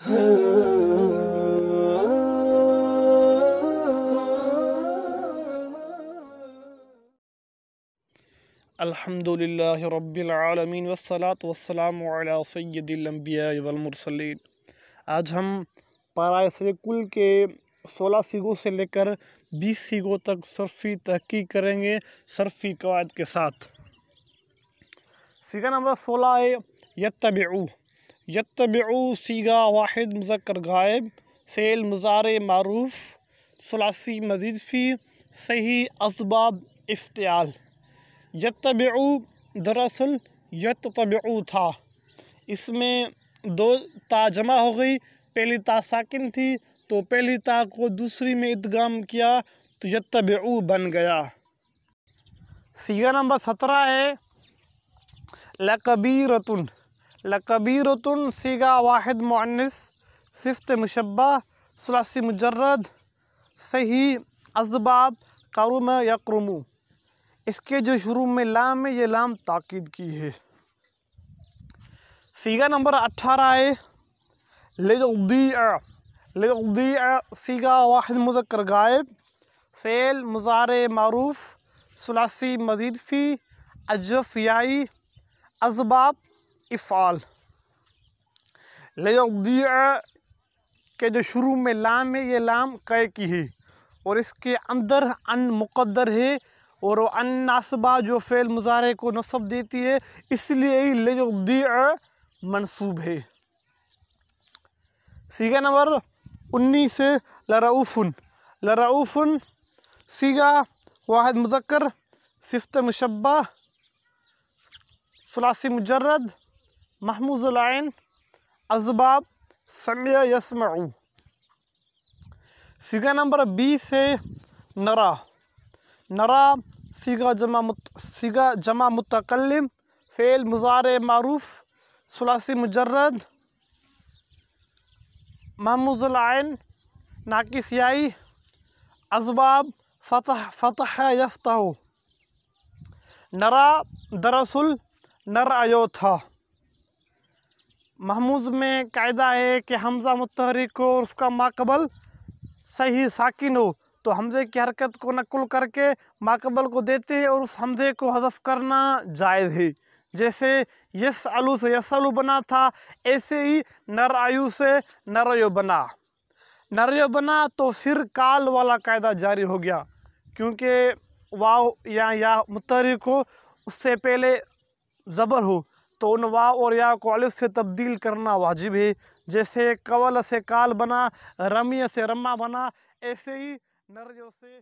الحمدللہ رب العالمین والصلاة والسلام علی سید الانبیاء والمرسلین۔ آج ہم پارہ کل کے 16 سیغوں سے لے کر 20 سیغوں تک صرفی تحقیق کریں گے صرفی قواعد کے ساتھ۔ سیغہ نمبر 16 ہے یتبعو۔ یتبعو سیغہ واحد مذکر غائب، فعل مضارع معروف، ثلاثی مزید فی، صحیح اسباب افتعال۔ یتبعو دراصل یتتبعو تھا، اس میں دو تا جمع ہو گئی، پہلی تا ساکن تھی تو پہلی تا کو دوسری میں ادغام کیا تو یتبعو بن گیا۔ سیغہ نمبر 17 ہے لکبیرۃن۔ لکبیرۃن سیغہ واحد مؤنث، صفت مشبہ، ثلاثی مجرد، صحیح اسباب قرم یقرم۔ اس کے جو شروع میں لام ہے یہ لام تاکید کی ہے۔ سیغہ نمبر 18 ہے لیضیع۔ لیضیع سیغہ واحد مذکر غائب، فعل مضارع معروف، ثلاثی مزید فی، اجف یائی، اسباب افعال۔ لیضیع کے جو شروع میں لام ہے یہ لام قے کی ہے اور اس کے اندر ان مقدر ہے اور وہ ان ناصبہ جو فعل مضارع کو نصب دیتی ہے، اس لیے ہی لیضیع منصوب ہے۔ سیغہ نمبر 19 ہے لرؤوفن۔ لرؤوفن سیغہ واحد مذکر، صفت مشبہ، ثلاثی مجرد، محموز العین، اسباب سمع یسمع۔ سیغہ نمبر 20 ہے نرا۔ نرا سیغہ جمع متکلم، فعل مضارع معروف، ثلاثی مجرد، محموز العین، ناقص یائی، اسباب فتح یفتح۔ نرا دراصل نرأیو تھا۔ محموز میں قاعدہ ہے کہ حمزہ متحرک ہو اور اس کا ماقبل صحیح ساکن ہو تو حمزے کی حرکت کو نقل کر کے ماقبل کو دیتے ہیں اور اس حمزے کو حذف کرنا جائز ہے۔ جیسے یسألو سے یسألو بنا تھا، ایسے ہی نرأیو سے نرأیو بنا۔ نرأیو بنا تو پھر کال والا قاعدہ جاری ہو گیا، کیونکہ واو یا متحرک ہو اس سے پہلے زبر ہو تو ان واو اور یا کو الف سے تبدیل کرنا واجب ہے۔ جیسے قول سے کال بنا، رمی سے رما بنا، ایسے ہی نرأیو سے